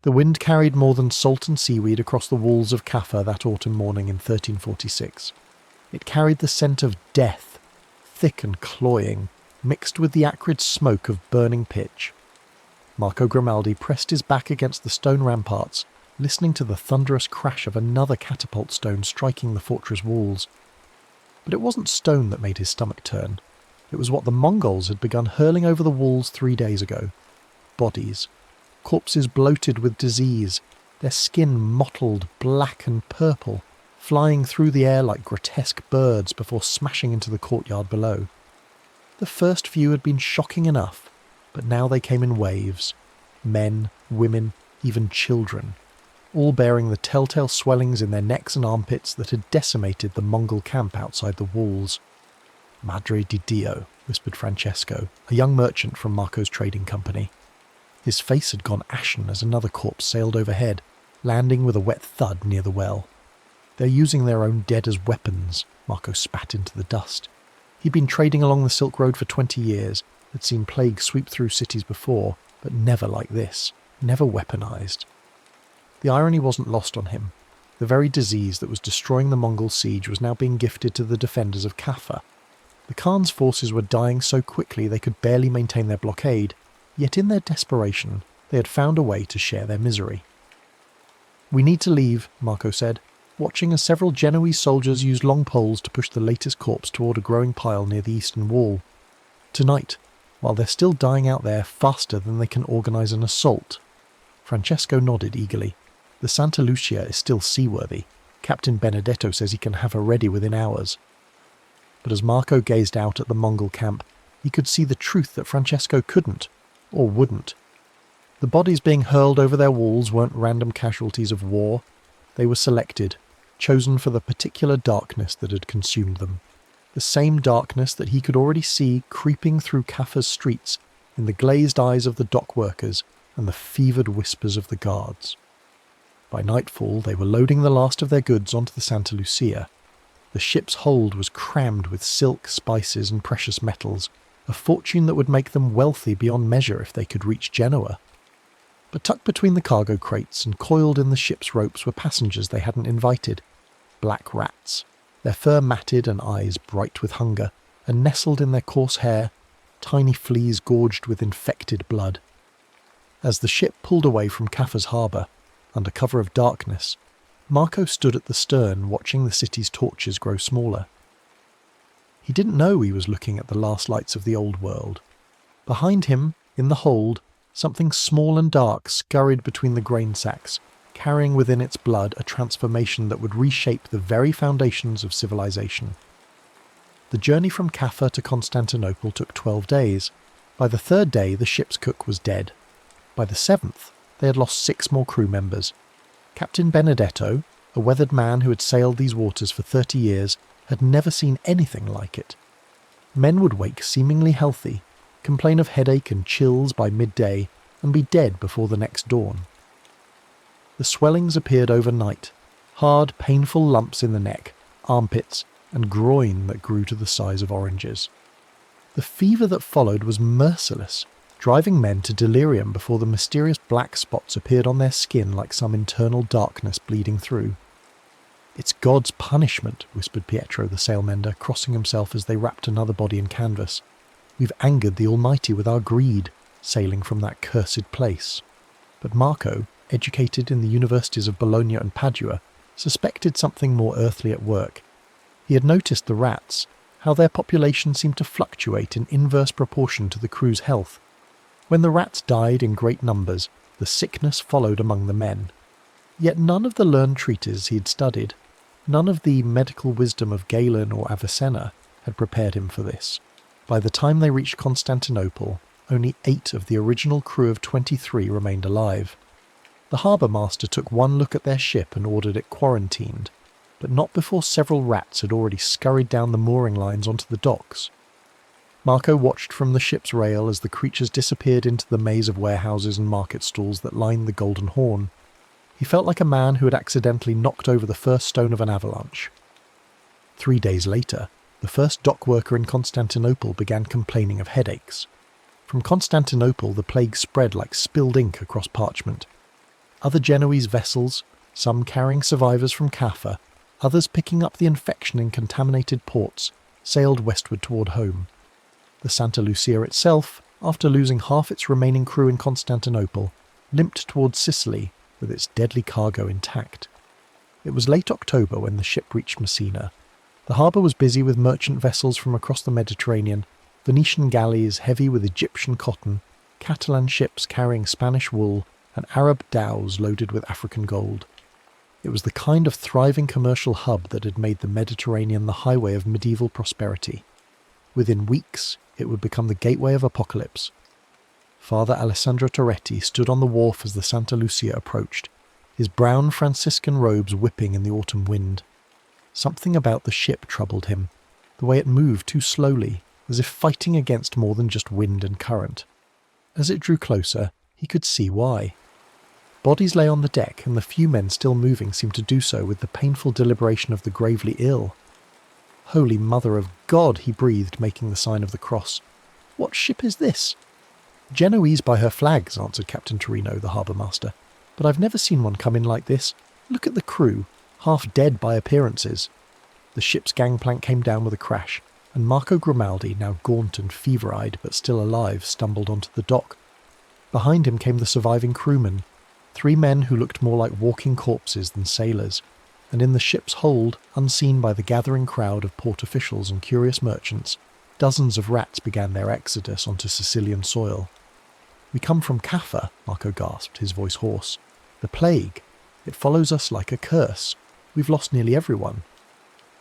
The wind carried more than salt and seaweed across the walls of Kaffa that autumn morning in 1346. It carried the scent of death, thick and cloying, mixed with the acrid smoke of burning pitch. Marco Grimaldi pressed his back against the stone ramparts, listening to the thunderous crash of another catapult stone striking the fortress walls. But it wasn't stone that made his stomach turn. It was what the Mongols had begun hurling over the walls 3 days ago. Bodies. Corpses bloated with disease, their skin mottled black and purple, flying through the air like grotesque birds before smashing into the courtyard below. The first few had been shocking enough, but now they came in waves. Men, women, even children, all bearing the telltale swellings in their necks and armpits that had decimated the Mongol camp outside the walls. "Madre di Dio," whispered Francesco, a young merchant from Marco's trading company. His face had gone ashen as another corpse sailed overhead, landing with a wet thud near the well. "They're using their own dead as weapons," Marco spat into the dust. He'd been trading along the Silk Road for 20 years, had seen plague sweep through cities before, but never like this, never weaponized. The irony wasn't lost on him. The very disease that was destroying the Mongol siege was now being gifted to the defenders of Kaffa. The Khan's forces were dying so quickly they could barely maintain their blockade, yet in their desperation they had found a way to share their misery. "We need to leave," Marco said, watching as several Genoese soldiers used long poles to push the latest corpse toward a growing pile near the eastern wall. "Tonight, while they're still dying out there faster than they can organise an assault." Francesco nodded eagerly. "The Santa Lucia is still seaworthy. Captain Benedetto says he can have her ready within hours." But as Marco gazed out at the Mongol camp, he could see the truth that Francesco couldn't, or wouldn't. The bodies being hurled over their walls weren't random casualties of war. They were selected, chosen for the particular darkness that had consumed them. The same darkness that he could already see creeping through Kaffa's streets in the glazed eyes of the dock workers and the fevered whispers of the guards. By nightfall, they were loading the last of their goods onto the Santa Lucia. The ship's hold was crammed with silk, spices and precious metals, a fortune that would make them wealthy beyond measure if they could reach Genoa. But tucked between the cargo crates and coiled in the ship's ropes were passengers they hadn't invited. Black rats, their fur matted and eyes bright with hunger, and nestled in their coarse hair, tiny fleas gorged with infected blood. As the ship pulled away from Kaffa's harbour, under cover of darkness, Marco stood at the stern watching the city's torches grow smaller. He didn't know he was looking at the last lights of the old world. Behind him, in the hold, something small and dark scurried between the grain sacks, carrying within its blood a transformation that would reshape the very foundations of civilization. The journey from Kaffa to Constantinople took 12 days. By the 3rd day, the ship's cook was dead. By the 7th, they had lost 6 more crew members. Captain Benedetto, a weathered man who had sailed these waters for 30 years, had never seen anything like it. Men would wake seemingly healthy, complain of headache and chills by midday, and be dead before the next dawn. The swellings appeared overnight, hard, painful lumps in the neck, armpits, and groin that grew to the size of oranges. The fever that followed was merciless, driving men to delirium before the mysterious black spots appeared on their skin like some internal darkness bleeding through. "It's God's punishment," whispered Pietro the sailmender, crossing himself as they wrapped another body in canvas. "We've angered the Almighty with our greed, sailing from that cursed place." But Marco, educated in the universities of Bologna and Padua, suspected something more earthly at work. He had noticed the rats, how their population seemed to fluctuate in inverse proportion to the crew's health. When the rats died in great numbers, the sickness followed among the men. Yet none of the learned treatises he had studied, none of the medical wisdom of Galen or Avicenna, had prepared him for this. By the time they reached Constantinople, only 8 of the original crew of 23 remained alive. The harbour master took one look at their ship and ordered it quarantined, but not before several rats had already scurried down the mooring lines onto the docks. Marco watched from the ship's rail as the creatures disappeared into the maze of warehouses and market stalls that lined the Golden Horn. He felt like a man who had accidentally knocked over the first stone of an avalanche. 3 days later, the first dock worker in Constantinople began complaining of headaches. From Constantinople, the plague spread like spilled ink across parchment. Other Genoese vessels, some carrying survivors from Caffa, others picking up the infection in contaminated ports, sailed westward toward home. The Santa Lucia itself, after losing half its remaining crew in Constantinople, limped towards Sicily with its deadly cargo intact. It was late October when the ship reached Messina. The harbour was busy with merchant vessels from across the Mediterranean, Venetian galleys heavy with Egyptian cotton, Catalan ships carrying Spanish wool, and Arab dhows loaded with African gold. It was the kind of thriving commercial hub that had made the Mediterranean the highway of medieval prosperity. Within weeks, it would become the gateway of apocalypse. Father Alessandro Toretti stood on the wharf as the Santa Lucia approached, his brown Franciscan robes whipping in the autumn wind. Something about the ship troubled him, the way it moved too slowly, as if fighting against more than just wind and current. As it drew closer, he could see why. Bodies lay on the deck, and the few men still moving seemed to do so with the painful deliberation of the gravely ill. "Holy Mother of God," he breathed, making the sign of the cross. "What ship is this?" "Genoese by her flags," answered Captain Torino, the harbour master. "But I've never seen one come in like this. Look at the crew, half dead by appearances." The ship's gangplank came down with a crash, and Marco Grimaldi, now gaunt and fever-eyed but still alive, stumbled onto the dock. Behind him came the surviving crewmen, 3 men who looked more like walking corpses than sailors, and in the ship's hold, unseen by the gathering crowd of port officials and curious merchants, dozens of rats began their exodus onto Sicilian soil. "We come from Caffa," Marco gasped, his voice hoarse. "The plague. It follows us like a curse. We've lost nearly everyone."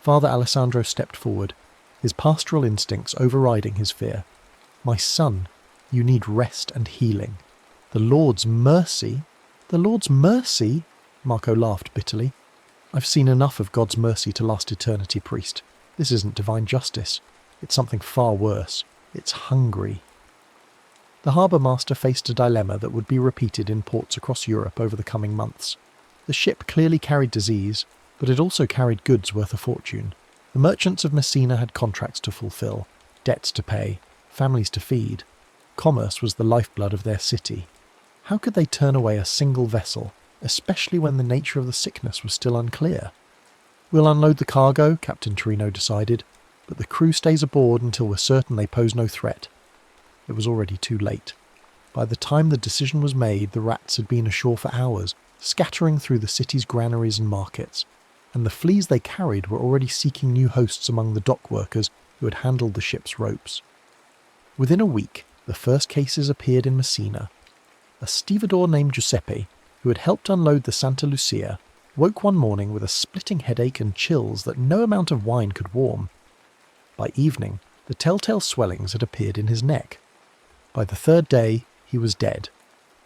Father Alessandro stepped forward, his pastoral instincts overriding his fear. "My son, you need rest and healing. The Lord's mercy? The Lord's mercy?" Marco laughed bitterly. "I've seen enough of God's mercy to last eternity, priest. This isn't divine justice. It's something far worse. It's hungry." The harbour master faced a dilemma that would be repeated in ports across Europe over the coming months. The ship clearly carried disease, but it also carried goods worth a fortune. The merchants of Messina had contracts to fulfil, debts to pay, families to feed. Commerce was the lifeblood of their city. How could they turn away a single vessel, especially when the nature of the sickness was still unclear? "We'll unload the cargo," Captain Torino decided, "but the crew stays aboard until we're certain they pose no threat." It was already too late. By the time the decision was made, the rats had been ashore for hours, scattering through the city's granaries and markets, and the fleas they carried were already seeking new hosts among the dock workers who had handled the ship's ropes. Within a week, the first cases appeared in Messina. A stevedore named Giuseppe, who had helped unload the Santa Lucia, woke one morning with a splitting headache and chills that no amount of wine could warm. By evening, the telltale swellings had appeared in his neck. By the 3rd day, he was dead.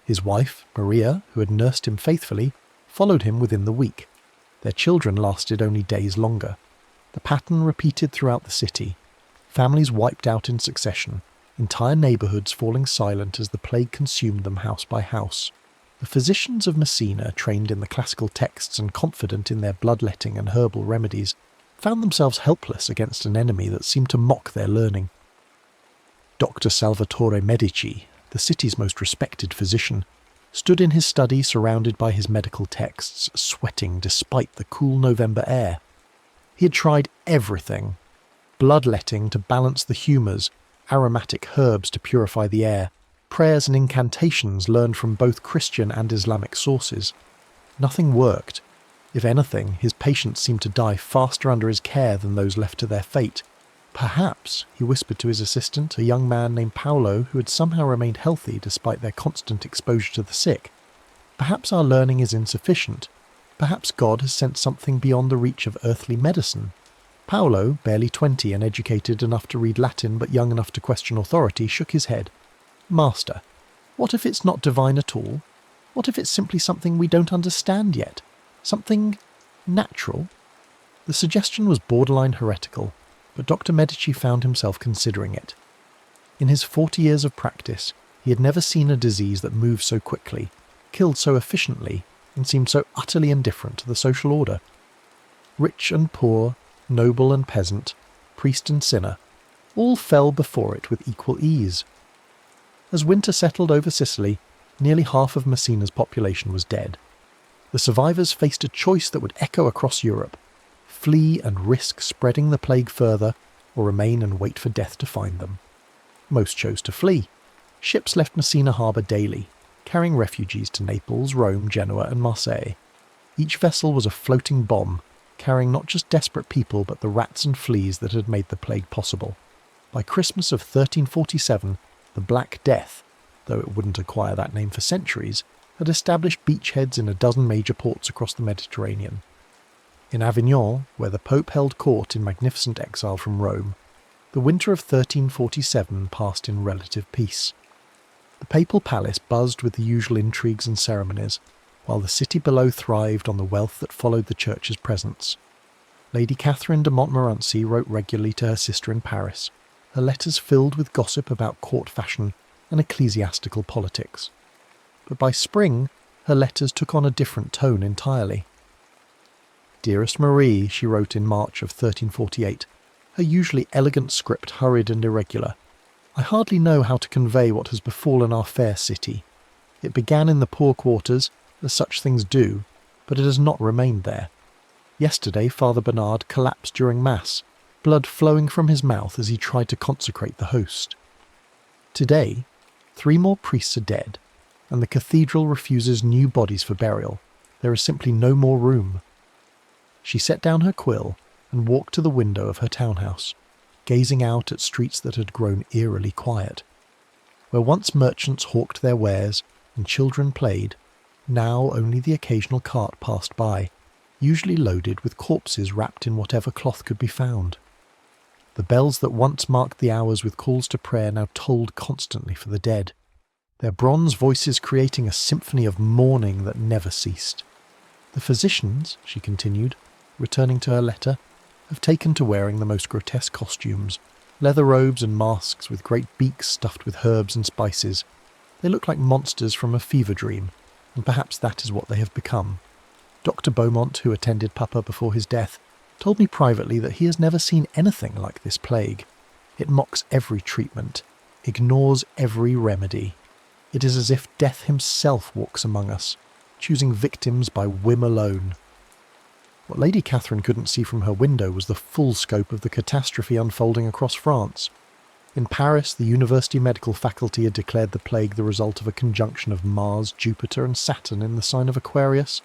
His wife, Maria, who had nursed him faithfully, followed him within the week. Their children lasted only days longer. The pattern repeated throughout the city. Families wiped out in succession, entire neighbourhoods falling silent as the plague consumed them house by house. The physicians of Messina, trained in the classical texts and confident in their bloodletting and herbal remedies, found themselves helpless against an enemy that seemed to mock their learning. Dr. Salvatore Medici, the city's most respected physician, stood in his study surrounded by his medical texts, sweating despite the cool November air. He had tried everything: bloodletting to balance the humours, aromatic herbs to purify the air, prayers and incantations learned from both Christian and Islamic sources. Nothing worked. If anything, his patients seemed to die faster under his care than those left to their fate. "Perhaps," he whispered to his assistant, a young man named Paolo who had somehow remained healthy despite their constant exposure to the sick, "perhaps our learning is insufficient. Perhaps God has sent something beyond the reach of earthly medicine." Paolo, barely 20 and educated enough to read Latin but young enough to question authority, shook his head. "Master, what if it's not divine at all? What if it's simply something we don't understand yet? Something natural?" The suggestion was borderline heretical, but Dr. Medici found himself considering it. In his 40 years of practice, he had never seen a disease that moved so quickly, killed so efficiently, and seemed so utterly indifferent to the social order. Rich and poor, noble and peasant, priest and sinner, all fell before it with equal ease. As winter settled over Sicily, nearly half of Messina's population was dead. The survivors faced a choice that would echo across Europe: flee and risk spreading the plague further, or remain and wait for death to find them. Most chose to flee. Ships left Messina harbour daily, carrying refugees to Naples, Rome, Genoa and Marseille. Each vessel was a floating bomb, carrying not just desperate people but the rats and fleas that had made the plague possible. By Christmas of 1347, the Black Death, though it wouldn't acquire that name for centuries, had established beachheads in a dozen major ports across the Mediterranean. In Avignon, where the Pope held court in magnificent exile from Rome, the winter of 1347 passed in relative peace. The papal palace buzzed with the usual intrigues and ceremonies, while the city below thrived on the wealth that followed the church's presence. Lady Catherine de Montmorency wrote regularly to her sister in Paris, her letters filled with gossip about court fashion and ecclesiastical politics. But by spring, her letters took on a different tone entirely. "Dearest Marie," she wrote in March of 1348, her usually elegant script hurried and irregular, "I hardly know how to convey what has befallen our fair city. It began in the poor quarters, as such things do, but it has not remained there. Yesterday Father Bernard collapsed during Mass, blood flowing from his mouth as he tried to consecrate the host. Today, 3 more priests are dead, and the cathedral refuses new bodies for burial. There is simply no more room." She set down her quill and walked to the window of her townhouse, gazing out at streets that had grown eerily quiet. Where once merchants hawked their wares and children played, now only the occasional cart passed by, usually loaded with corpses wrapped in whatever cloth could be found. The bells that once marked the hours with calls to prayer now tolled constantly for the dead, their bronze voices creating a symphony of mourning that never ceased. "The physicians," she continued, returning to her letter, "have taken to wearing the most grotesque costumes, leather robes and masks with great beaks stuffed with herbs and spices. They look like monsters from a fever dream, and perhaps that is what they have become. Dr. Beaumont, who attended Papa before his death, told me privately that he has never seen anything like this plague. It mocks every treatment, ignores every remedy. It is as if death himself walks among us, choosing victims by whim alone." What Lady Catherine couldn't see from her window was the full scope of the catastrophe unfolding across France. In Paris, the university medical faculty had declared the plague the result of a conjunction of Mars, Jupiter and Saturn in the sign of Aquarius,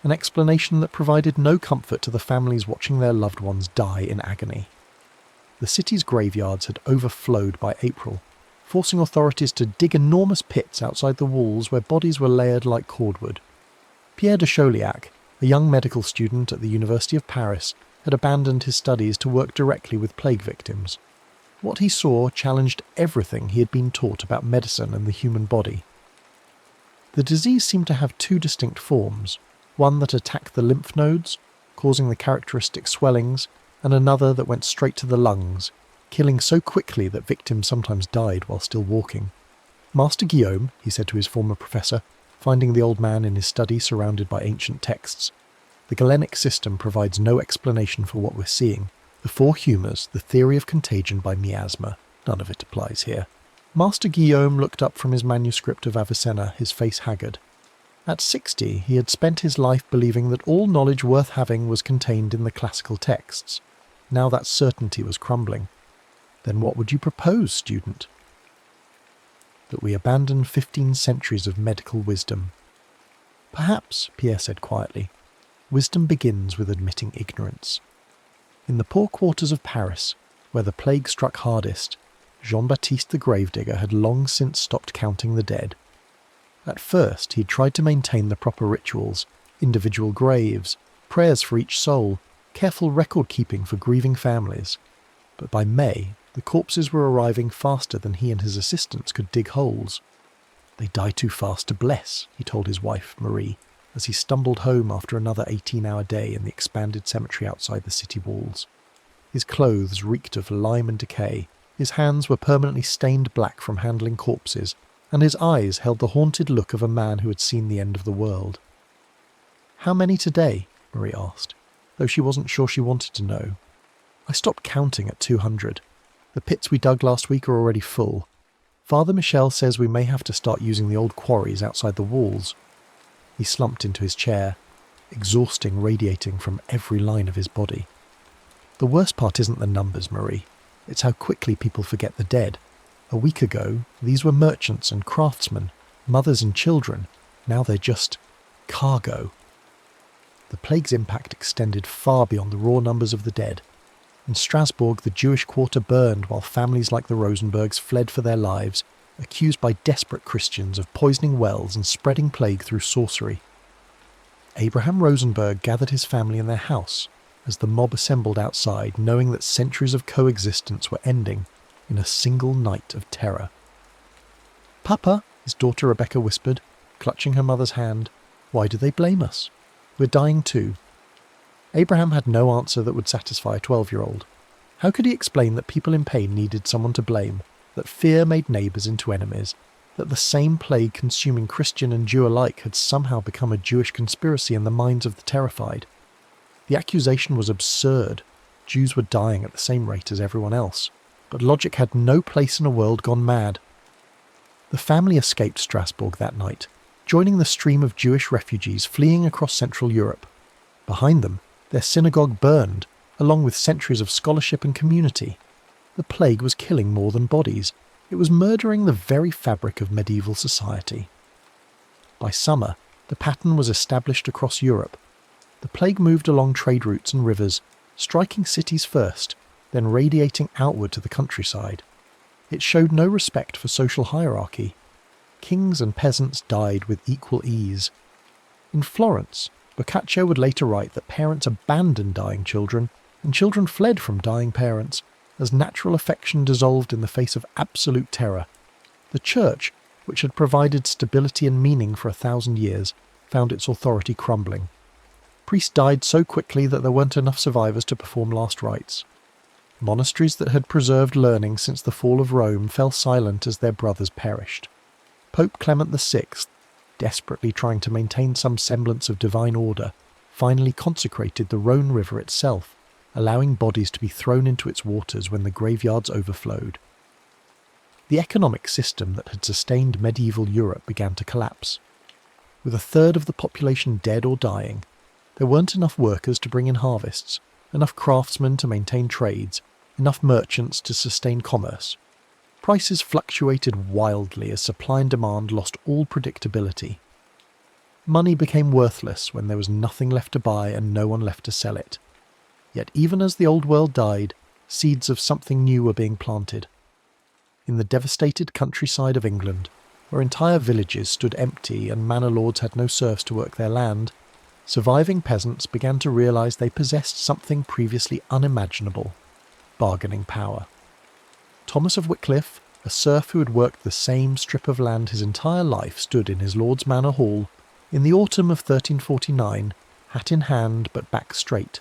an explanation that provided no comfort to the families watching their loved ones die in agony. The city's graveyards had overflowed by April, forcing authorities to dig enormous pits outside the walls where bodies were layered like cordwood. Pierre de Chauliac, a young medical student at the University of Paris, had abandoned his studies to work directly with plague victims. What he saw challenged everything he had been taught about medicine and the human body. The disease seemed to have 2 distinct forms, one that attacked the lymph nodes, causing the characteristic swellings, and another that went straight to the lungs, killing so quickly that victims sometimes died while still walking. "Master Guillaume," he said to his former professor, finding the old man in his study surrounded by ancient texts, "the Galenic system provides no explanation for what we're seeing. The 4 humours, the theory of contagion by miasma, none of it applies here." Master Guillaume looked up from his manuscript of Avicenna, his face haggard. At 60, he had spent his life believing that all knowledge worth having was contained in the classical texts. Now that certainty was crumbling. "Then what would you propose, student?" "That we abandon 15 centuries of medical wisdom." "Perhaps," Pierre said quietly, "wisdom begins with admitting ignorance." In the poor quarters of Paris, where the plague struck hardest, Jean-Baptiste the gravedigger had long since stopped counting the dead. At first he had tried to maintain the proper rituals, individual graves, prayers for each soul, careful record-keeping for grieving families. But by May, the corpses were arriving faster than he and his assistants could dig holes. "They die too fast to bless," he told his wife, Marie, as he stumbled home after another 18-hour day in the expanded cemetery outside the city walls. His clothes reeked of lime and decay, his hands were permanently stained black from handling corpses, and his eyes held the haunted look of a man who had seen the end of the world. "How many today?" Marie asked, though she wasn't sure she wanted to know. "I stopped counting at 200. The pits we dug last week are already full. Father Michel says we may have to start using the old quarries outside the walls. He slumped into his chair, exhausting radiating from every line of his body. The worst part isn't the numbers, Marie. It's how quickly people forget the dead. A week ago, these were merchants and craftsmen, mothers and children. Now they're just cargo. The plague's impact extended far beyond the raw numbers of the dead. In Strasbourg, the Jewish quarter burned while families like the Rosenbergs fled for their lives, accused by desperate Christians of poisoning wells and spreading plague through sorcery. Abraham Rosenberg gathered his family in their house as the mob assembled outside, knowing that centuries of coexistence were ending in a single night of terror. "Papa," his daughter Rebecca whispered, clutching her mother's hand, "why do they blame us? We're dying too." Abraham had no answer that would satisfy a 12-year-old. How could he explain that people in pain needed someone to blame, that fear made neighbours into enemies, that the same plague consuming Christian and Jew alike had somehow become a Jewish conspiracy in the minds of the terrified? The accusation was absurd. Jews were dying at the same rate as everyone else, but logic had no place in a world gone mad. The family escaped Strasbourg that night, joining the stream of Jewish refugees fleeing across Central Europe. Behind them, their synagogue burned, along with centuries of scholarship and community. The plague was killing more than bodies. It was murdering the very fabric of medieval society. By summer, the pattern was established across Europe. The plague moved along trade routes and rivers, striking cities first, then radiating outward to the countryside. It showed no respect for social hierarchy. Kings and peasants died with equal ease. In Florence, Boccaccio would later write that parents abandoned dying children, and children fled from dying parents, as natural affection dissolved in the face of absolute terror. The Church, which had provided stability and meaning for 1,000 years, found its authority crumbling. Priests died so quickly that there weren't enough survivors to perform last rites. Monasteries that had preserved learning since the fall of Rome fell silent as their brothers perished. Pope Clement VI, desperately trying to maintain some semblance of divine order, finally consecrated the Rhone River itself, allowing bodies to be thrown into its waters when the graveyards overflowed. The economic system that had sustained medieval Europe began to collapse. With a third of the population dead or dying, there weren't enough workers to bring in harvests, enough craftsmen to maintain trades, enough merchants to sustain commerce. Prices fluctuated wildly as supply and demand lost all predictability. Money became worthless when there was nothing left to buy and no one left to sell it. Yet even as the old world died, seeds of something new were being planted. In the devastated countryside of England, where entire villages stood empty and manor lords had no serfs to work their land, surviving peasants began to realise they possessed something previously unimaginable: bargaining power. Thomas of Wycliffe, a serf who had worked the same strip of land his entire life, stood in his lord's manor hall in the autumn of 1349, hat in hand but back straight.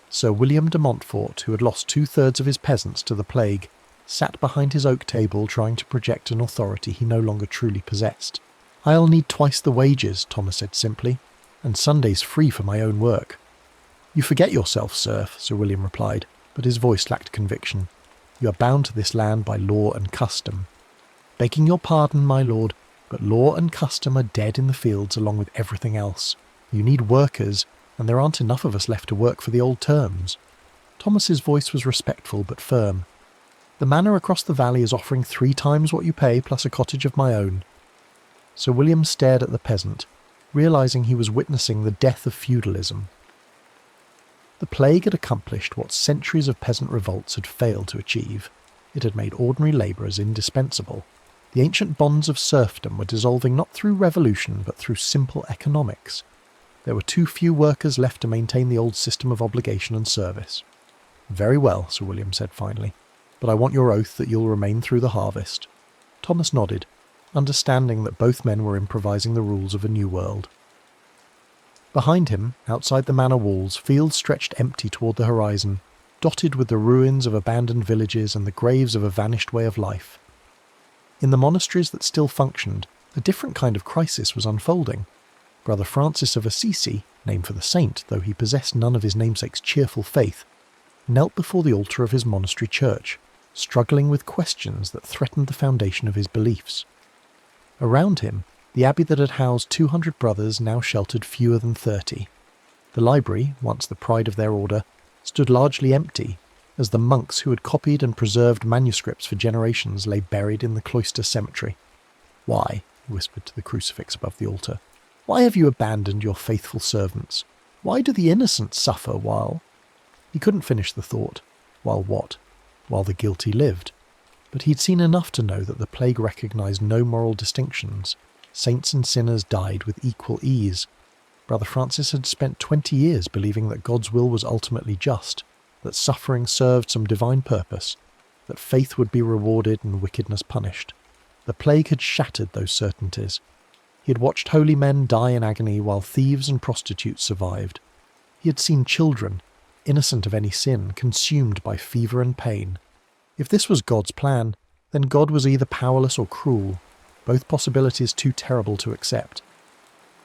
Sir William de Montfort, who had lost 2/3 of his peasants to the plague, sat behind his oak table trying to project an authority he no longer truly possessed. "I'll need twice the wages," Thomas said simply, "and Sundays free for my own work." "You forget yourself, serf," Sir William replied, but his voice lacked conviction. "You are bound to this land by law and custom." "Begging your pardon, my lord, but law and custom are dead in the fields along with everything else. You need workers, and there aren't enough of us left to work for the old terms." Thomas's voice was respectful but firm. "The manor across the valley is offering 3 times what you pay plus a cottage of my own." Sir William stared at the peasant, realising he was witnessing the death of feudalism. The plague had accomplished what centuries of peasant revolts had failed to achieve. It had made ordinary labourers indispensable. The ancient bonds of serfdom were dissolving not through revolution but through simple economics. There were too few workers left to maintain the old system of obligation and service. "Very well," Sir William said finally, "but I want your oath that you'll remain through the harvest." Thomas nodded, understanding that both men were improvising the rules of a new world. Behind him, outside the manor walls, fields stretched empty toward the horizon, dotted with the ruins of abandoned villages and the graves of a vanished way of life. In the monasteries that still functioned, a different kind of crisis was unfolding. Brother Francis of Assisi, named for the saint, though he possessed none of his namesake's cheerful faith, knelt before the altar of his monastery church. struggling with questions that threatened the foundation of his beliefs. Around him, the abbey that had housed 200 brothers now sheltered fewer than 30. The library, once the pride of their order, stood largely empty, as the monks who had copied and preserved manuscripts for generations lay buried in the cloister cemetery. "Why," he whispered to the crucifix above the altar, "why have you abandoned your faithful servants? Why do the innocent suffer while—" He couldn't finish the thought. While what? While the guilty lived. But he'd seen enough to know that the plague recognised no moral distinctions. Saints and sinners died with equal ease. Brother Francis had spent 20 years believing that God's will was ultimately just, that suffering served some divine purpose, that faith would be rewarded and wickedness punished. The plague had shattered those certainties. He had watched holy men die in agony while thieves and prostitutes survived. He had seen children, innocent of any sin, consumed by fever and pain. If this was God's plan, then God was either powerless or cruel, both possibilities too terrible to accept.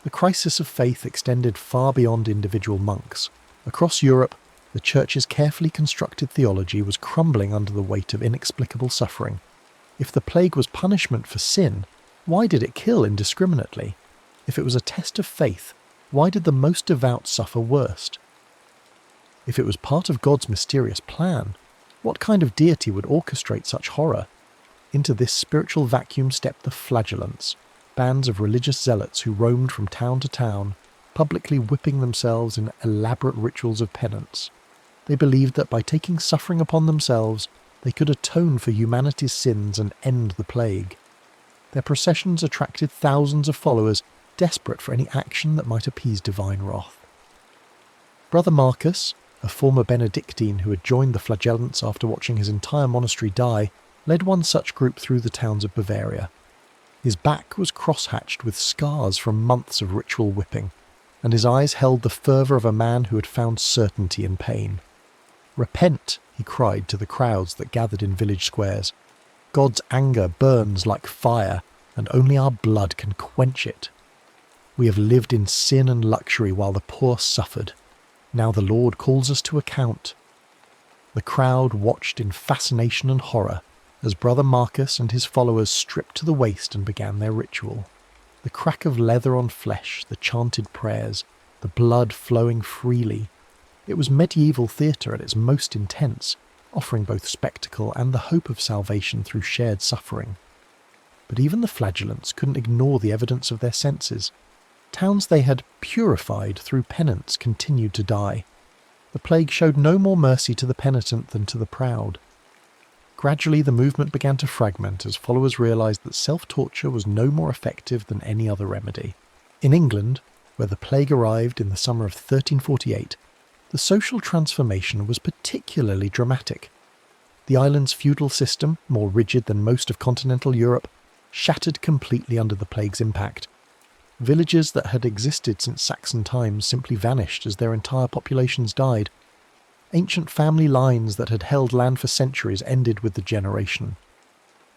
The crisis of faith extended far beyond individual monks. Across Europe, the Church's carefully constructed theology was crumbling under the weight of inexplicable suffering. If the plague was punishment for sin, why did it kill indiscriminately? If it was a test of faith, why did the most devout suffer worst? If it was part of God's mysterious plan, what kind of deity would orchestrate such horror? Into this spiritual vacuum stepped the flagellants, bands of religious zealots who roamed from town to town, publicly whipping themselves in elaborate rituals of penance. They believed that by taking suffering upon themselves, they could atone for humanity's sins and end the plague. Their processions attracted thousands of followers, desperate for any action that might appease divine wrath. Brother Marcus, a former Benedictine who had joined the flagellants after watching his entire monastery die, led one such group through the towns of Bavaria. His back was cross-hatched with scars from months of ritual whipping, and his eyes held the fervour of a man who had found certainty in pain. "Repent," he cried to the crowds that gathered in village squares. "God's anger burns like fire, and only our blood can quench it. We have lived in sin and luxury while the poor suffered. Now the Lord calls us to account." The crowd watched in fascination and horror as Brother Marcus and his followers stripped to the waist and began their ritual. The crack of leather on flesh, the chanted prayers, the blood flowing freely. It was medieval theatre at its most intense, offering both spectacle and the hope of salvation through shared suffering. But even the flagellants couldn't ignore the evidence of their senses. Towns they had purified through penance continued to die. The plague showed no more mercy to the penitent than to the proud. Gradually the movement began to fragment as followers realised that self-torture was no more effective than any other remedy. In England, where the plague arrived in the summer of 1348, the social transformation was particularly dramatic. The island's feudal system, more rigid than most of continental Europe, shattered completely under the plague's impact. Villages that had existed since Saxon times simply vanished as their entire populations died. Ancient family lines that had held land for centuries ended with the generation.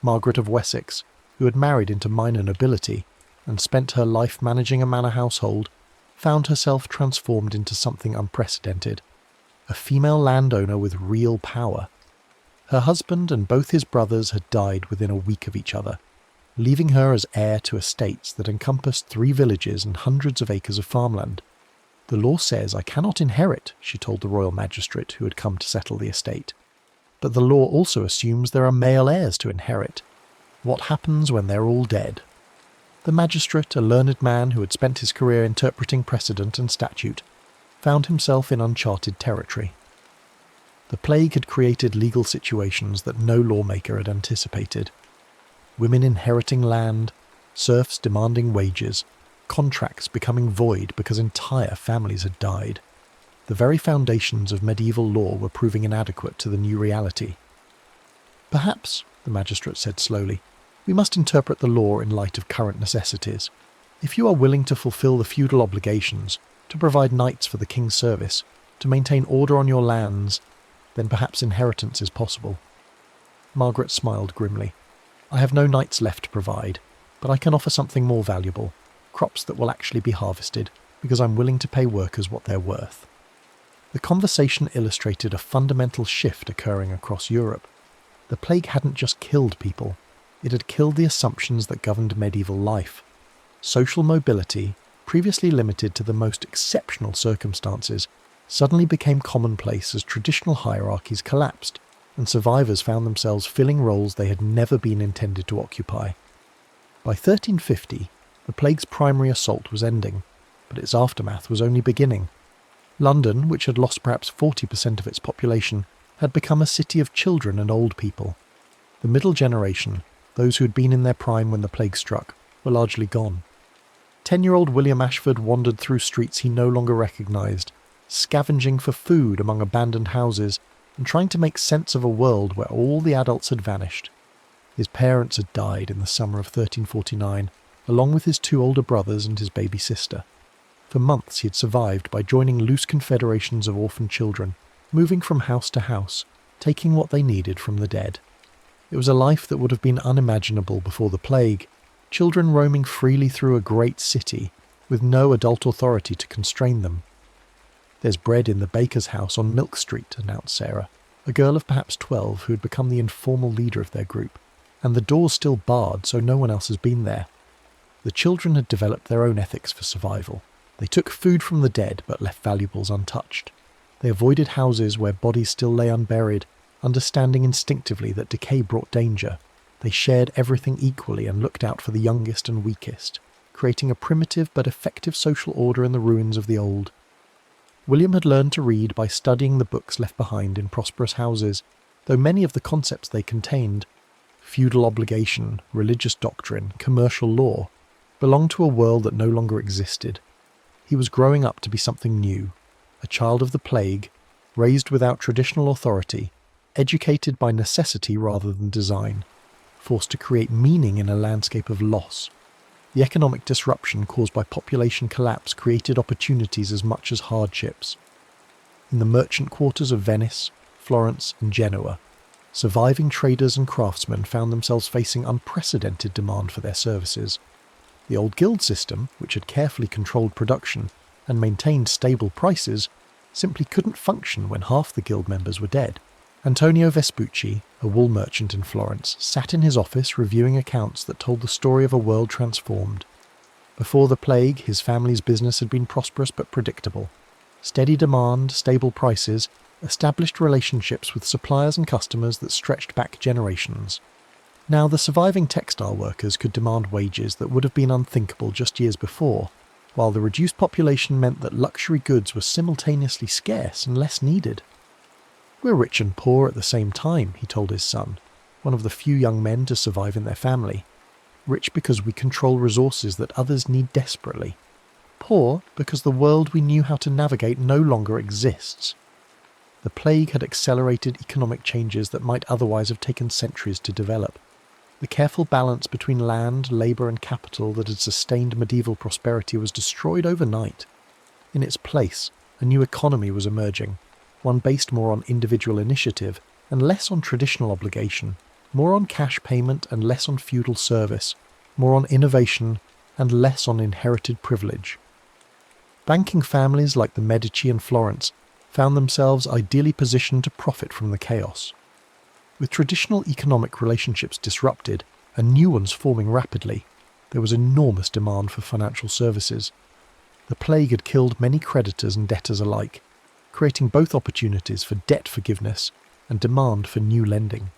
Margaret of Wessex, who had married into minor nobility and spent her life managing a manor household, found herself transformed into something unprecedented, a female landowner with real power. Her husband and both his brothers had died within a week of each other, leaving her as heir to estates that encompassed 3 villages and hundreds of acres of farmland. "The law says I cannot inherit," she told the royal magistrate who had come to settle the estate. "But the law also assumes there are male heirs to inherit. What happens when they're all dead?" The magistrate, a learned man who had spent his career interpreting precedent and statute, found himself in uncharted territory. The plague had created legal situations that no lawmaker had anticipated. Women inheriting land, serfs demanding wages, contracts becoming void because entire families had died. The very foundations of medieval law were proving inadequate to the new reality. "Perhaps," the magistrate said slowly, "we must interpret the law in light of current necessities. If you are willing to fulfill the feudal obligations, to provide knights for the king's service, to maintain order on your lands, then perhaps inheritance is possible." Margaret smiled grimly. "I have no knights left to provide, but I can offer something more valuable, crops that will actually be harvested, because I'm willing to pay workers what they're worth." The conversation illustrated a fundamental shift occurring across Europe. The plague hadn't just killed people, it had killed the assumptions that governed medieval life. Social mobility, previously limited to the most exceptional circumstances, suddenly became commonplace as traditional hierarchies collapsed, and survivors found themselves filling roles they had never been intended to occupy. By 1350, the plague's primary assault was ending, but its aftermath was only beginning. London, which had lost perhaps 40% of its population, had become a city of children and old people. The middle generation, those who had been in their prime when the plague struck, were largely gone. 10-year-old William Ashford wandered through streets he no longer recognised, scavenging for food among abandoned houses and trying to make sense of a world where all the adults had vanished. His parents had died in the summer of 1349, along with his 2 older brothers and his baby sister. For months he had survived by joining loose confederations of orphaned children, moving from house to house, taking what they needed from the dead. It was a life that would have been unimaginable before the plague, children roaming freely through a great city, with no adult authority to constrain them. "There's bread in the baker's house on Milk Street," announced Sarah, a girl of perhaps 12 who had become the informal leader of their group, "and the door's still barred so no one else has been there." The children had developed their own ethics for survival. They took food from the dead but left valuables untouched. They avoided houses where bodies still lay unburied, understanding instinctively that decay brought danger. They shared everything equally and looked out for the youngest and weakest, creating a primitive but effective social order in the ruins of the old. William had learned to read by studying the books left behind in prosperous houses, though many of the concepts they contained, feudal obligation, religious doctrine, commercial law, belonged to a world that no longer existed. He was growing up to be something new, a child of the plague, raised without traditional authority, educated by necessity rather than design, forced to create meaning in a landscape of loss. The economic disruption caused by population collapse created opportunities as much as hardships. In the merchant quarters of Venice, Florence, and Genoa, surviving traders and craftsmen found themselves facing unprecedented demand for their services. The old guild system, which had carefully controlled production and maintained stable prices, simply couldn't function when half the guild members were dead. Antonio Vespucci, a wool merchant in Florence, sat in his office reviewing accounts that told the story of a world transformed. Before the plague, his family's business had been prosperous but predictable. Steady demand, stable prices, established relationships with suppliers and customers that stretched back generations. Now, the surviving textile workers could demand wages that would have been unthinkable just years before, while the reduced population meant that luxury goods were simultaneously scarce and less needed. "We're rich and poor at the same time," he told his son, one of the few young men to survive in their family. "Rich because we control resources that others need desperately. Poor because the world we knew how to navigate no longer exists." The plague had accelerated economic changes that might otherwise have taken centuries to develop. The careful balance between land, labour and capital that had sustained medieval prosperity was destroyed overnight. In its place, a new economy was emerging, one based more on individual initiative and less on traditional obligation, more on cash payment and less on feudal service, more on innovation and less on inherited privilege. Banking families like the Medici and Florence found themselves ideally positioned to profit from the chaos. With traditional economic relationships disrupted and new ones forming rapidly, there was enormous demand for financial services. The plague had killed many creditors and debtors alike, creating both opportunities for debt forgiveness and demand for new lending.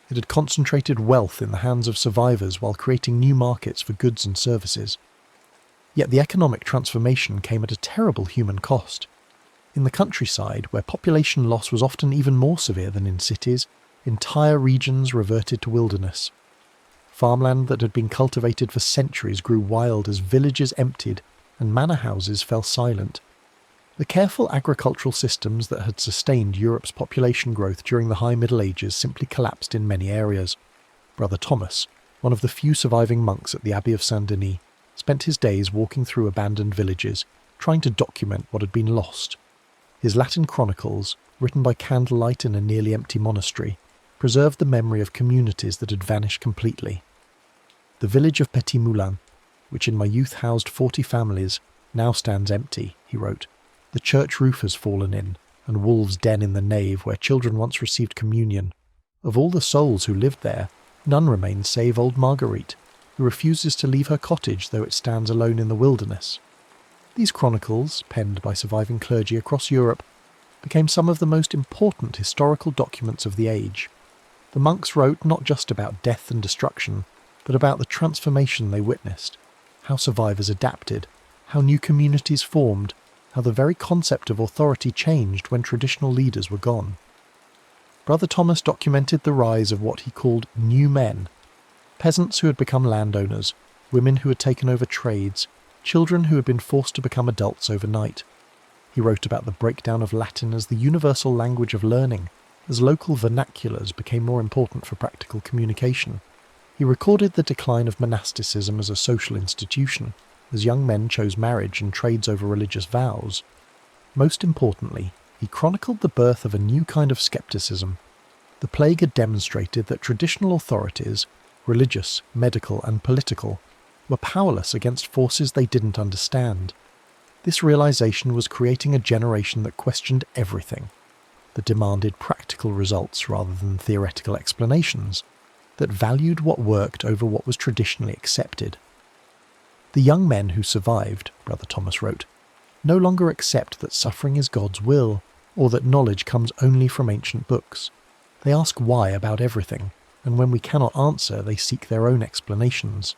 It had concentrated wealth in the hands of survivors while creating new markets for goods and services. Yet the economic transformation came at a terrible human cost. In the countryside, where population loss was often even more severe than in cities, entire regions reverted to wilderness. Farmland that had been cultivated for centuries grew wild as villages emptied and manor houses fell silent. The careful agricultural systems that had sustained Europe's population growth during the High Middle Ages simply collapsed in many areas. Brother Thomas, one of the few surviving monks at the Abbey of Saint-Denis, spent his days walking through abandoned villages, trying to document what had been lost. His Latin chronicles, written by candlelight in a nearly empty monastery, preserved the memory of communities that had vanished completely. "The village of Petit Moulin, which in my youth housed 40 families, now stands empty," he wrote. "The church roof has fallen in, and wolves den in the nave where children once received communion. Of all the souls who lived there, none remained save old Marguerite, who refuses to leave her cottage though it stands alone in the wilderness. These chronicles, penned by surviving clergy across Europe, became some of the most important historical documents of the age. The monks wrote not just about death and destruction, but about the transformation they witnessed, how survivors adapted, how new communities formed, how the very concept of authority changed when traditional leaders were gone. Brother Thomas documented the rise of what he called new men, peasants who had become landowners, women who had taken over trades, children who had been forced to become adults overnight. He wrote about the breakdown of Latin as the universal language of learning, as local vernaculars became more important for practical communication. He recorded the decline of monasticism as a social institution, as young men chose marriage and trades over religious vows. Most importantly, he chronicled the birth of a new kind of skepticism. The plague had demonstrated that traditional authorities, religious, medical, and political, were powerless against forces they didn't understand. This realization was creating a generation that questioned everything, that demanded practical results rather than theoretical explanations, that valued what worked over what was traditionally accepted. The young men who survived, Brother Thomas wrote, no longer accept that suffering is God's will, or that knowledge comes only from ancient books. They ask why about everything, and when we cannot answer, they seek their own explanations.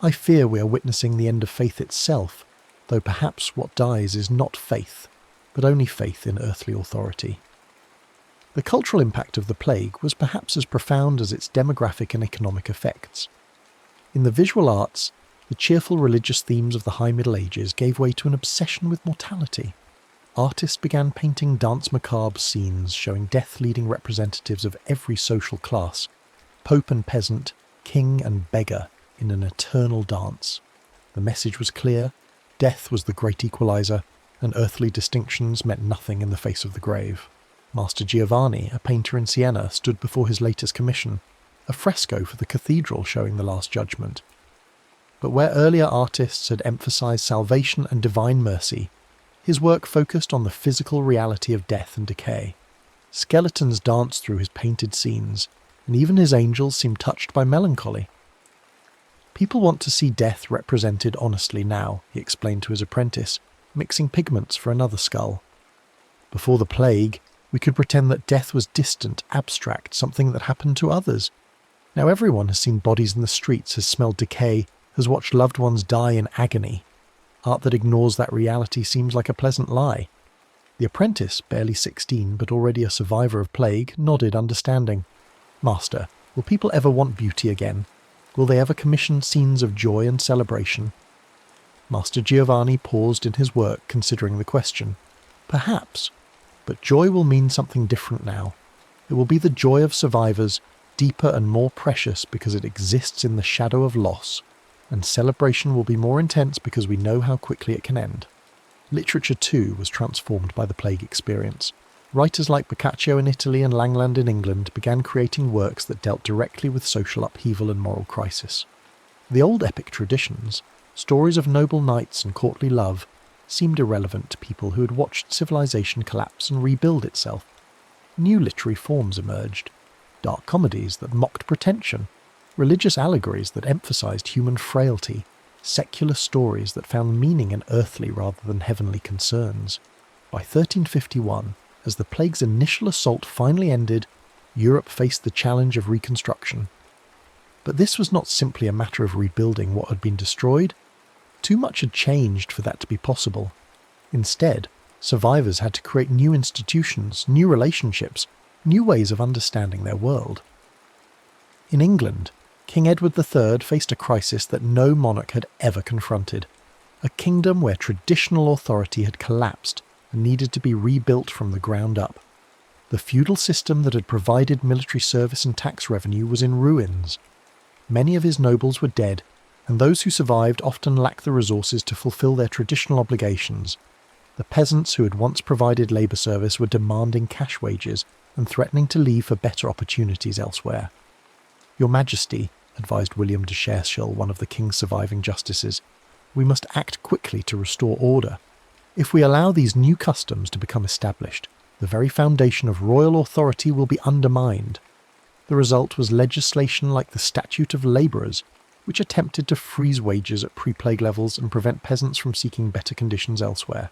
I fear we are witnessing the end of faith itself, though perhaps what dies is not faith, but only faith in earthly authority. The cultural impact of the plague was perhaps as profound as its demographic and economic effects. In the visual arts, the cheerful religious themes of the High Middle Ages gave way to an obsession with mortality. Artists began painting danse macabre scenes showing death-leading representatives of every social class, pope and peasant, king and beggar, in an eternal dance. The message was clear: death was the great equalizer, and earthly distinctions meant nothing in the face of the grave. Master Giovanni, a painter in Siena, stood before his latest commission, a fresco for the cathedral showing the Last Judgment. But where earlier artists had emphasized salvation and divine mercy, his work focused on the physical reality of death and decay. Skeletons danced through his painted scenes, and even his angels seemed touched by melancholy. People want to see death represented honestly now, he explained to his apprentice, mixing pigments for another skull. Before the plague, we could pretend that death was distant, abstract, something that happened to others. Now everyone has seen bodies in the streets, has smelled decay, has watched loved ones die in agony. Art that ignores that reality seems like a pleasant lie. The apprentice, barely 16 but already a survivor of plague, nodded understanding. Master, will people ever want beauty again? Will they ever commission scenes of joy and celebration? Master Giovanni paused in his work, considering the question. Perhaps, but joy will mean something different now. It will be the joy of survivors, deeper and more precious because it exists in the shadow of loss, and celebration will be more intense because we know how quickly it can end. Literature too was transformed by the plague experience. Writers like Boccaccio in Italy and Langland in England began creating works that dealt directly with social upheaval and moral crisis. The old epic traditions, stories of noble knights and courtly love, seemed irrelevant to people who had watched civilization collapse and rebuild itself. New literary forms emerged, dark comedies that mocked pretension, religious allegories that emphasized human frailty, secular stories that found meaning in earthly rather than heavenly concerns. By 1351, as the plague's initial assault finally ended, Europe faced the challenge of reconstruction. But this was not simply a matter of rebuilding what had been destroyed. Too much had changed for that to be possible. Instead, survivors had to create new institutions, new relationships, new ways of understanding their world. In England, King Edward III faced a crisis that no monarch had ever confronted, a kingdom where traditional authority had collapsed and needed to be rebuilt from the ground up. The feudal system that had provided military service and tax revenue was in ruins. Many of his nobles were dead, and those who survived often lacked the resources to fulfill their traditional obligations. The peasants who had once provided labour service were demanding cash wages and threatening to leave for better opportunities elsewhere. Your Majesty, advised William de Cherschel, one of the king's surviving justices, we must act quickly to restore order. If we allow these new customs to become established, the very foundation of royal authority will be undermined. The result was legislation like the Statute of Labourers, which attempted to freeze wages at pre-plague levels and prevent peasants from seeking better conditions elsewhere.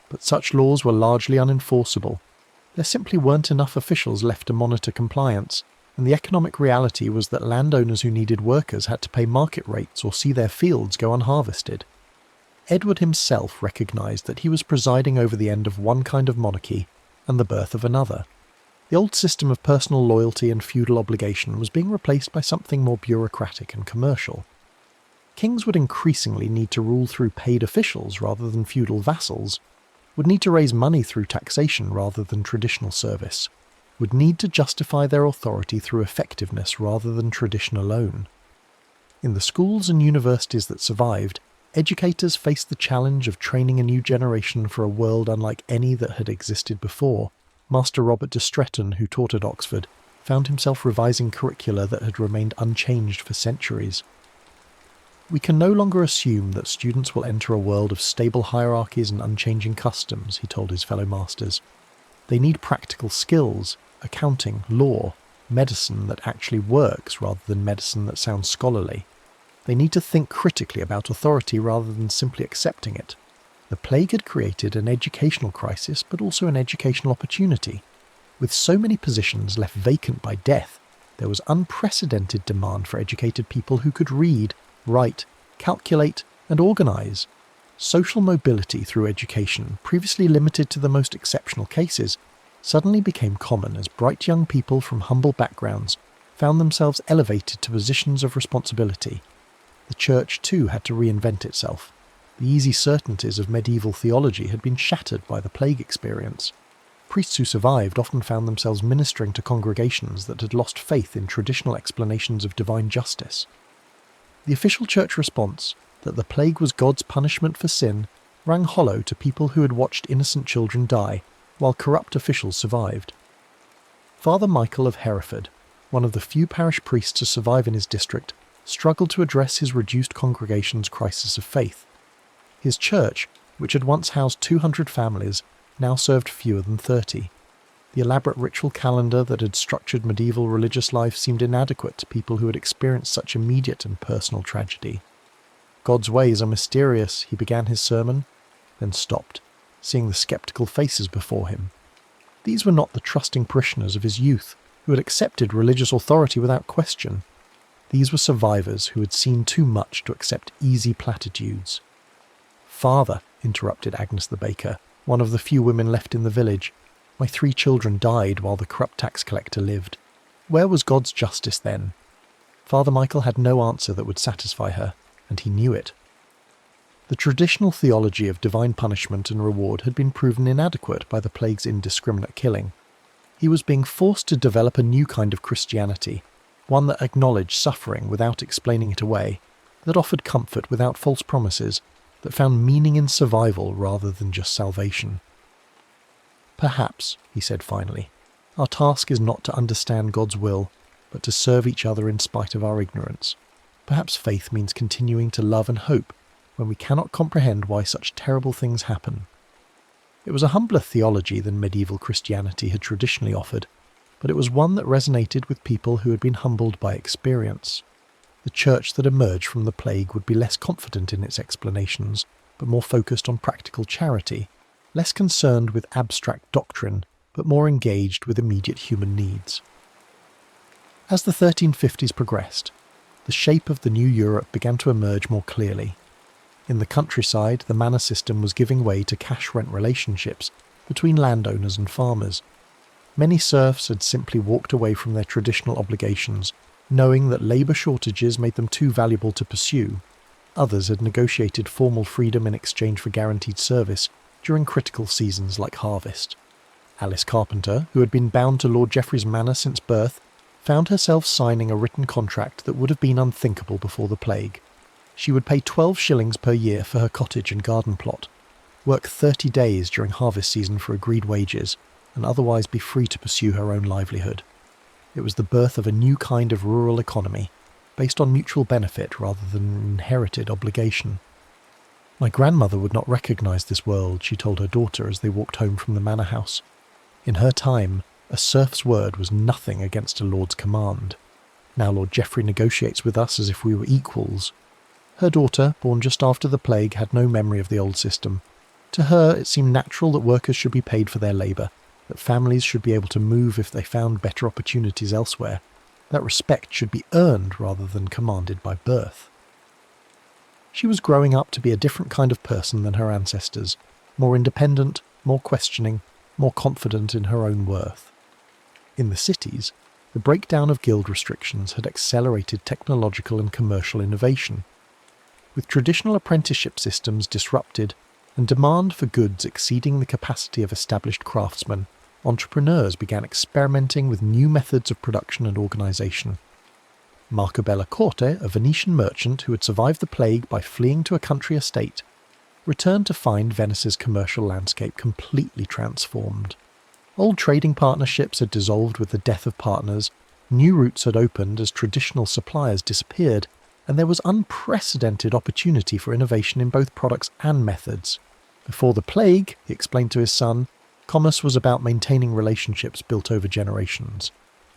But such laws were largely unenforceable. There simply weren't enough officials left to monitor compliance, and the economic reality was that landowners who needed workers had to pay market rates or see their fields go unharvested. Edward himself recognised that he was presiding over the end of one kind of monarchy and the birth of another. The old system of personal loyalty and feudal obligation was being replaced by something more bureaucratic and commercial. Kings would increasingly need to rule through paid officials rather than feudal vassals, would need to raise money through taxation rather than traditional service, would need to justify their authority through effectiveness rather than tradition alone. In the schools and universities that survived, educators faced the challenge of training a new generation for a world unlike any that had existed before. Master Robert de Stretton, who taught at Oxford, found himself revising curricula that had remained unchanged for centuries. We can no longer assume that students will enter a world of stable hierarchies and unchanging customs, he told his fellow masters. They need practical skills, accounting, law, medicine that actually works rather than medicine that sounds scholarly. They need to think critically about authority rather than simply accepting it. The plague had created an educational crisis, but also an educational opportunity. With so many positions left vacant by death, there was unprecedented demand for educated people who could read, write, calculate, and organise. Social mobility through education, previously limited to the most exceptional cases, suddenly became common as bright young people from humble backgrounds found themselves elevated to positions of responsibility. The Church, too, had to reinvent itself. The easy certainties of medieval theology had been shattered by the plague experience. Priests who survived often found themselves ministering to congregations that had lost faith in traditional explanations of divine justice. The official church response, that the plague was God's punishment for sin, rang hollow to people who had watched innocent children die, while corrupt officials survived. Father Michael of Hereford, one of the few parish priests to survive in his district, struggled to address his reduced congregation's crisis of faith. His church, which had once housed 200 families, now served fewer than 30. The elaborate ritual calendar that had structured medieval religious life seemed inadequate to people who had experienced such immediate and personal tragedy. God's ways are mysterious, he began his sermon, then stopped, seeing the sceptical faces before him. These were not the trusting parishioners of his youth, who had accepted religious authority without question. These were survivors who had seen too much to accept easy platitudes. "Father," interrupted Agnes the baker, one of the few women left in the village, "my 3 children died while the corrupt tax collector lived. Where was God's justice then?" Father Michael had no answer that would satisfy her, and he knew it. The traditional theology of divine punishment and reward had been proven inadequate by the plague's indiscriminate killing. He was being forced to develop a new kind of Christianity, one that acknowledged suffering without explaining it away, that offered comfort without false promises, that found meaning in survival rather than just salvation. "Perhaps," he said finally, "our task is not to understand God's will, but to serve each other in spite of our ignorance. Perhaps faith means continuing to love and hope when we cannot comprehend why such terrible things happen." It was a humbler theology than medieval Christianity had traditionally offered, but it was one that resonated with people who had been humbled by experience. The church that emerged from the plague would be less confident in its explanations, but more focused on practical charity, less concerned with abstract doctrine, but more engaged with immediate human needs. As the 1350s progressed, the shape of the new Europe began to emerge more clearly. In the countryside, the manor system was giving way to cash-rent relationships between landowners and farmers. Many serfs had simply walked away from their traditional obligations, knowing that labour shortages made them too valuable to pursue. Others had negotiated formal freedom in exchange for guaranteed service during critical seasons like harvest. Alice Carpenter, who had been bound to Lord Geoffrey's manor since birth, found herself signing a written contract that would have been unthinkable before the plague. She would pay 12 shillings per year for her cottage and garden plot, work 30 days during harvest season for agreed wages, and otherwise be free to pursue her own livelihood. It was the birth of a new kind of rural economy, based on mutual benefit rather than inherited obligation. "My grandmother would not recognise this world," she told her daughter as they walked home from the manor house. "In her time, A serf's word was nothing against a lord's command. Now Lord Geoffrey negotiates with us as if we were equals. Her daughter, born just after the plague, had no memory of the old system. To her, it seemed natural that workers should be paid for their labour, that families should be able to move if they found better opportunities elsewhere, that respect should be earned rather than commanded by birth. She was growing up to be a different kind of person than her ancestors, more independent, more questioning, more confident in her own worth. In the cities, the breakdown of guild restrictions had accelerated technological and commercial innovation. With traditional apprenticeship systems disrupted and demand for goods exceeding the capacity of established craftsmen, entrepreneurs began experimenting with new methods of production and organisation. Marco Corte, a Venetian merchant who had survived the plague by fleeing to a country estate, returned to find Venice's commercial landscape completely transformed. Old trading partnerships had dissolved with the death of partners, new routes had opened as traditional suppliers disappeared, and there was unprecedented opportunity for innovation in both products and methods. Before the plague, he explained to his son, commerce was about maintaining relationships built over generations.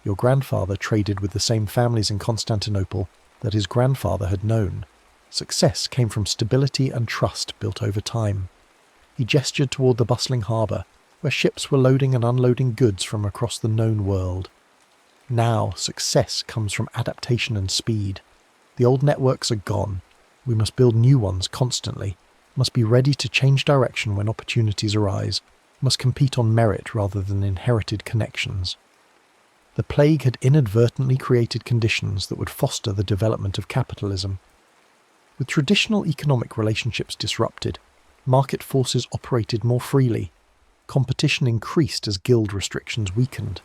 Your grandfather traded with the same families in Constantinople that his grandfather had known. Success came from stability and trust built over time. He gestured toward the bustling harbour, where ships were loading and unloading goods from across the known world. Now, success comes from adaptation and speed. The old networks are gone. We must build new ones constantly, must be ready to change direction when opportunities arise, must compete on merit rather than inherited connections. The plague had inadvertently created conditions that would foster the development of capitalism. With traditional economic relationships disrupted, market forces operated more freely. Competition increased as guild restrictions weakened.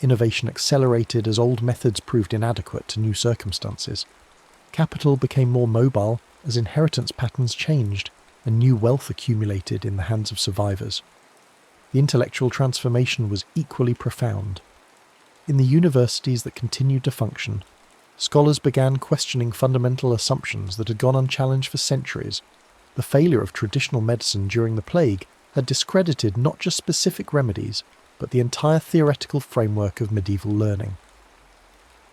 Innovation accelerated as old methods proved inadequate to new circumstances. Capital became more mobile as inheritance patterns changed and new wealth accumulated in the hands of survivors. The intellectual transformation was equally profound. In the universities that continued to function, scholars began questioning fundamental assumptions that had gone unchallenged for centuries. The failure of traditional medicine during the plague had discredited not just specific remedies, but the entire theoretical framework of medieval learning.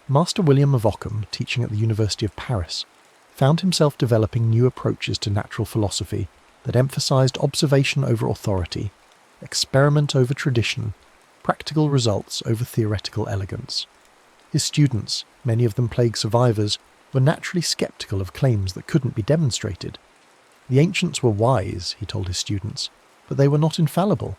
Master William of Ockham, teaching at the University of Paris, found himself developing new approaches to natural philosophy that emphasized observation over authority, experiment over tradition, practical results over theoretical elegance. His students, many of them plague survivors, were naturally skeptical of claims that couldn't be demonstrated. The ancients were wise, he told his students, but they were not infallible.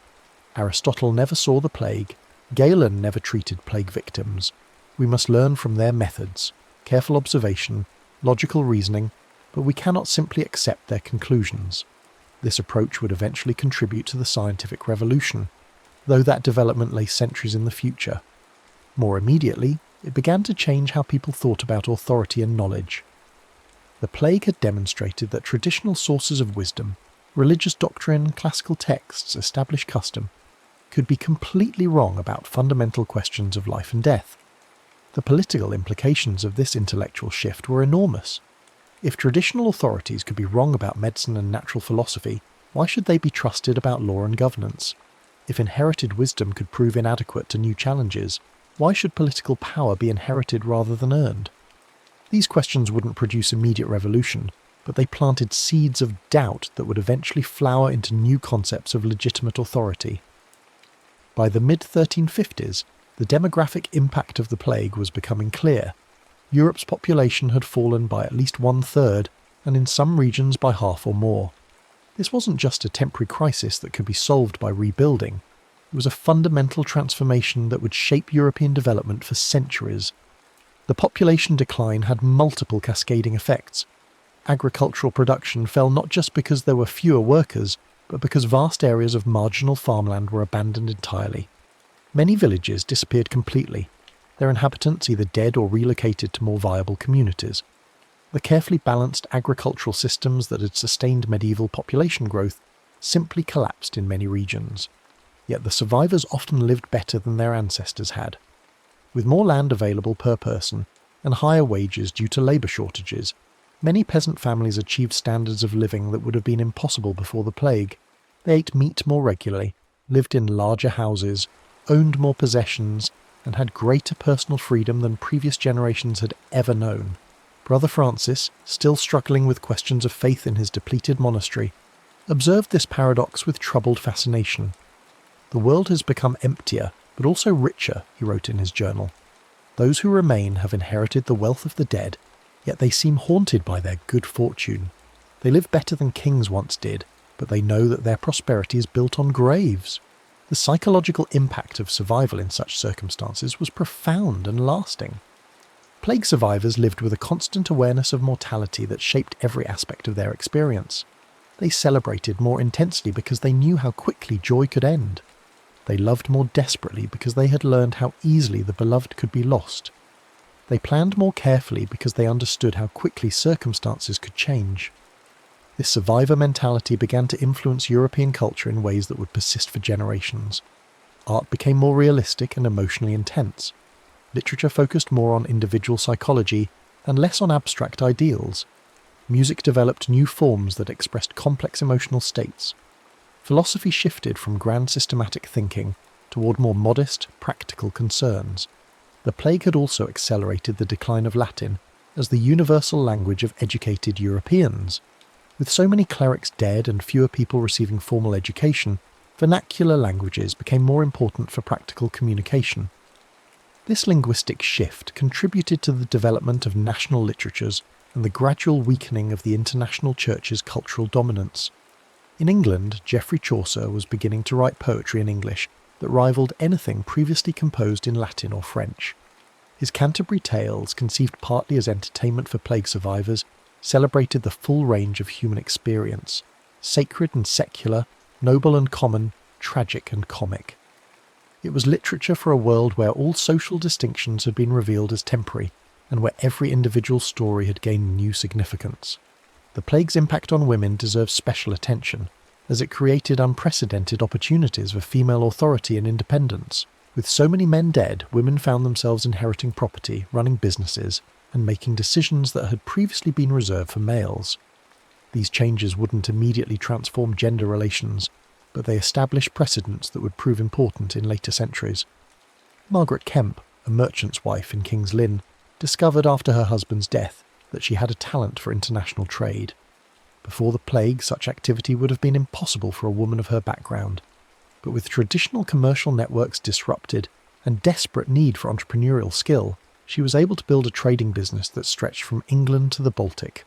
Aristotle never saw the plague. Galen never treated plague victims. We must learn from their methods, careful observation, logical reasoning, but we cannot simply accept their conclusions. This approach would eventually contribute to the scientific revolution, though that development lay centuries in the future. More immediately, it began to change how people thought about authority and knowledge. The plague had demonstrated that traditional sources of wisdom, religious doctrine, classical texts, established custom, could be completely wrong about fundamental questions of life and death. The political implications of this intellectual shift were enormous. If traditional authorities could be wrong about medicine and natural philosophy, why should they be trusted about law and governance? If inherited wisdom could prove inadequate to new challenges, why should political power be inherited rather than earned? These questions wouldn't produce immediate revolution, but they planted seeds of doubt that would eventually flower into new concepts of legitimate authority. By the mid-1350s, the demographic impact of the plague was becoming clear. Europe's population had fallen by at least 1/3, and in some regions by half or more. This wasn't just a temporary crisis that could be solved by rebuilding. It was a fundamental transformation that would shape European development for centuries. The population decline had multiple cascading effects. Agricultural production fell not just because there were fewer workers, but because vast areas of marginal farmland were abandoned entirely. Many villages disappeared completely, their inhabitants either dead or relocated to more viable communities. The carefully balanced agricultural systems that had sustained medieval population growth simply collapsed in many regions. Yet the survivors often lived better than their ancestors had. With more land available per person and higher wages due to labour shortages, many peasant families achieved standards of living that would have been impossible before the plague. They ate meat more regularly, lived in larger houses, owned more possessions, and had greater personal freedom than previous generations had ever known. Brother Francis, still struggling with questions of faith in his depleted monastery, observed this paradox with troubled fascination. "The world has become emptier, but also richer," he wrote in his journal. "Those who remain have inherited the wealth of the dead, yet they seem haunted by their good fortune. They live better than kings once did, but they know that their prosperity is built on graves." The psychological impact of survival in such circumstances was profound and lasting. Plague survivors lived with a constant awareness of mortality that shaped every aspect of their experience. They celebrated more intensely because they knew how quickly joy could end. They loved more desperately because they had learned how easily the beloved could be lost. They planned more carefully because they understood how quickly circumstances could change. This survivor mentality began to influence European culture in ways that would persist for generations. Art became more realistic and emotionally intense. Literature focused more on individual psychology and less on abstract ideals. Music developed new forms that expressed complex emotional states. Philosophy shifted from grand systematic thinking toward more modest, practical concerns. The plague had also accelerated the decline of Latin as the universal language of educated Europeans. With so many clerics dead and fewer people receiving formal education, vernacular languages became more important for practical communication. This linguistic shift contributed to the development of national literatures and the gradual weakening of the international church's cultural dominance. In England, Geoffrey Chaucer was beginning to write poetry in English that rivaled anything previously composed in Latin or French. His Canterbury Tales, conceived partly as entertainment for plague survivors, celebrated the full range of human experience, sacred and secular, noble and common, tragic and comic. It was literature for a world where all social distinctions had been revealed as temporary, and where every individual story had gained new significance. The plague's impact on women deserves special attention, as it created unprecedented opportunities for female authority and independence. With so many men dead, women found themselves inheriting property, running businesses, and making decisions that had previously been reserved for males. These changes wouldn't immediately transform gender relations, but they established precedents that would prove important in later centuries. Margaret Kemp, a merchant's wife in King's Lynn, discovered after her husband's death that she had a talent for international trade. Before the plague, such activity would have been impossible for a woman of her background. But with traditional commercial networks disrupted and desperate need for entrepreneurial skill, she was able to build a trading business that stretched from England to the Baltic.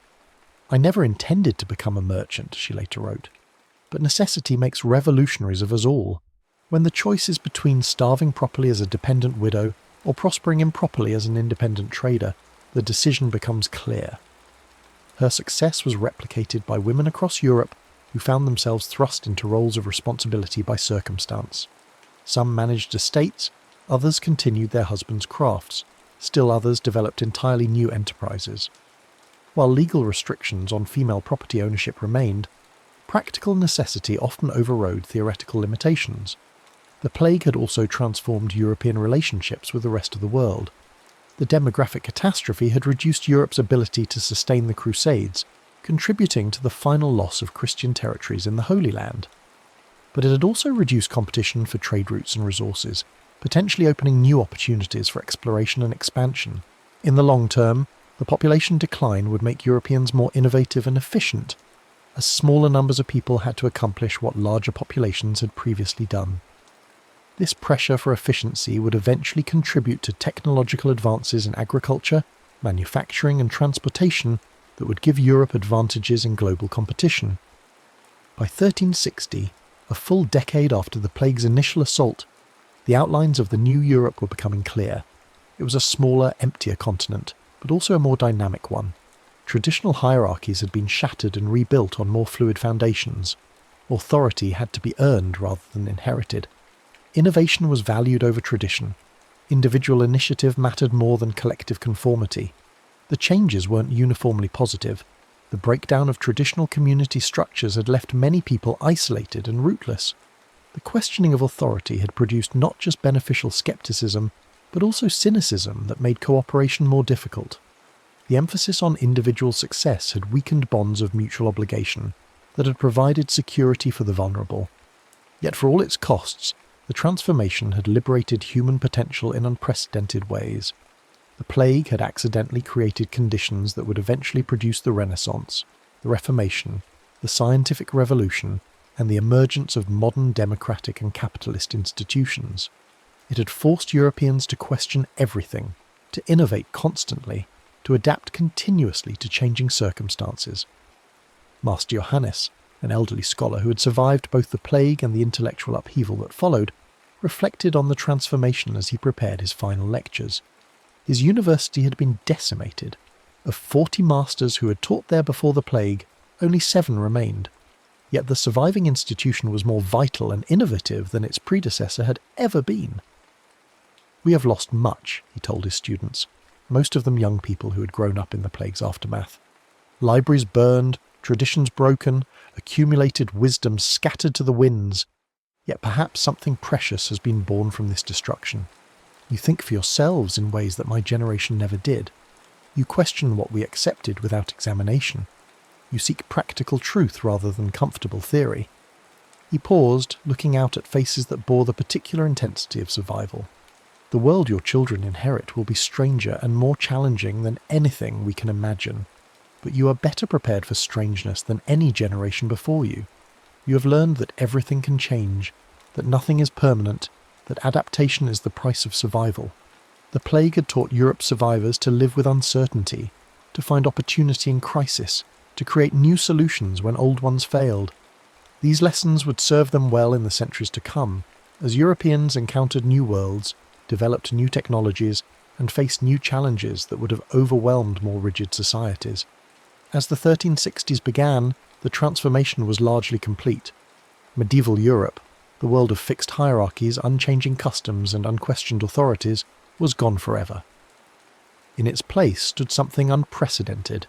"I never intended to become a merchant," she later wrote, "but necessity makes revolutionaries of us all. When the choice is between starving properly as a dependent widow or prospering improperly as an independent trader, the decision becomes clear." Her success was replicated by women across Europe who found themselves thrust into roles of responsibility by circumstance. Some managed estates, others continued their husbands' crafts. Still others developed entirely new enterprises. While legal restrictions on female property ownership remained, practical necessity often overrode theoretical limitations. The plague had also transformed European relationships with the rest of the world. The demographic catastrophe had reduced Europe's ability to sustain the Crusades, contributing to the final loss of Christian territories in the Holy Land. But it had also reduced competition for trade routes and resources, potentially opening new opportunities for exploration and expansion. In the long term, the population decline would make Europeans more innovative and efficient, as smaller numbers of people had to accomplish what larger populations had previously done. This pressure for efficiency would eventually contribute to technological advances in agriculture, manufacturing and transportation that would give Europe advantages in global competition. By 1360, a full decade after the plague's initial assault, the outlines of the new Europe were becoming clear. It was a smaller, emptier continent, but also a more dynamic one. Traditional hierarchies had been shattered and rebuilt on more fluid foundations. Authority had to be earned rather than inherited. Innovation was valued over tradition. Individual initiative mattered more than collective conformity. The changes weren't uniformly positive. The breakdown of traditional community structures had left many people isolated and rootless. The questioning of authority had produced not just beneficial skepticism, but also cynicism that made cooperation more difficult. The emphasis on individual success had weakened bonds of mutual obligation that had provided security for the vulnerable. Yet for all its costs, The transformation had liberated human potential in unprecedented ways. The plague had accidentally created conditions that would eventually produce the Renaissance, the Reformation, the scientific revolution, and the emergence of modern democratic and capitalist institutions. It had forced Europeans to question everything, to innovate constantly, to adapt continuously to changing circumstances. Master Johannes, an elderly scholar who had survived both the plague and the intellectual upheaval that followed, reflected on the transformation as he prepared his final lectures. His university had been decimated. Of 40 masters who had taught there before the plague, only 7 remained. Yet the surviving institution was more vital and innovative than its predecessor had ever been. "We have lost much," he told his students, most of them young people who had grown up in the plague's aftermath. "Libraries burned, traditions broken, accumulated wisdom scattered to the winds. Yet perhaps something precious has been born from this destruction. You think for yourselves in ways that my generation never did. You question what we accepted without examination. You seek practical truth rather than comfortable theory." He paused, looking out at faces that bore the particular intensity of survival. "The world your children inherit will be stranger and more challenging than anything we can imagine. But you are better prepared for strangeness than any generation before you. You have learned that everything can change, that nothing is permanent, that adaptation is the price of survival. The plague had taught Europe's survivors to live with uncertainty, to find opportunity in crisis, to create new solutions when old ones failed. These lessons would serve them well in the centuries to come, as Europeans encountered new worlds, developed new technologies, and faced new challenges that would have overwhelmed more rigid societies. As the 1360s began, the transformation was largely complete. Medieval Europe, the world of fixed hierarchies, unchanging customs, and unquestioned authorities, was gone forever. In its place stood something unprecedented,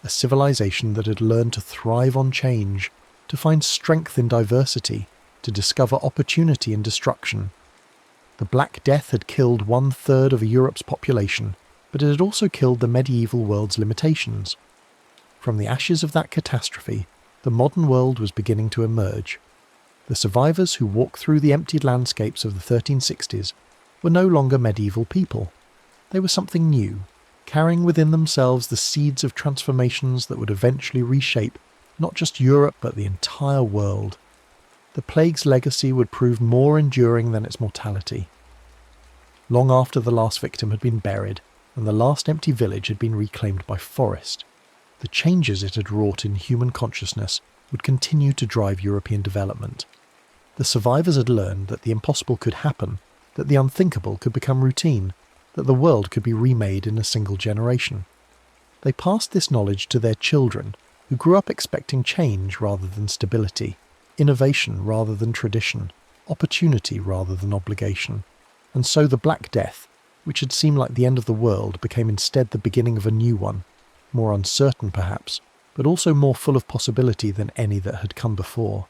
a civilization that had learned to thrive on change, to find strength in diversity, to discover opportunity in destruction. The Black Death had killed 1/3 of Europe's population, but it had also killed the medieval world's limitations. From the ashes of that catastrophe, the modern world was beginning to emerge. The survivors who walked through the emptied landscapes of the 1360s were no longer medieval people. They were something new, carrying within themselves the seeds of transformations that would eventually reshape not just Europe but the entire world. The plague's legacy would prove more enduring than its mortality. Long after the last victim had been buried and the last empty village had been reclaimed by forest, the changes it had wrought in human consciousness would continue to drive European development. The survivors had learned that the impossible could happen, that the unthinkable could become routine, that the world could be remade in a single generation. They passed this knowledge to their children, who grew up expecting change rather than stability, innovation rather than tradition, opportunity rather than obligation. And so the Black Death, which had seemed like the end of the world, became instead the beginning of a new one, more uncertain perhaps, but also more full of possibility than any that had come before.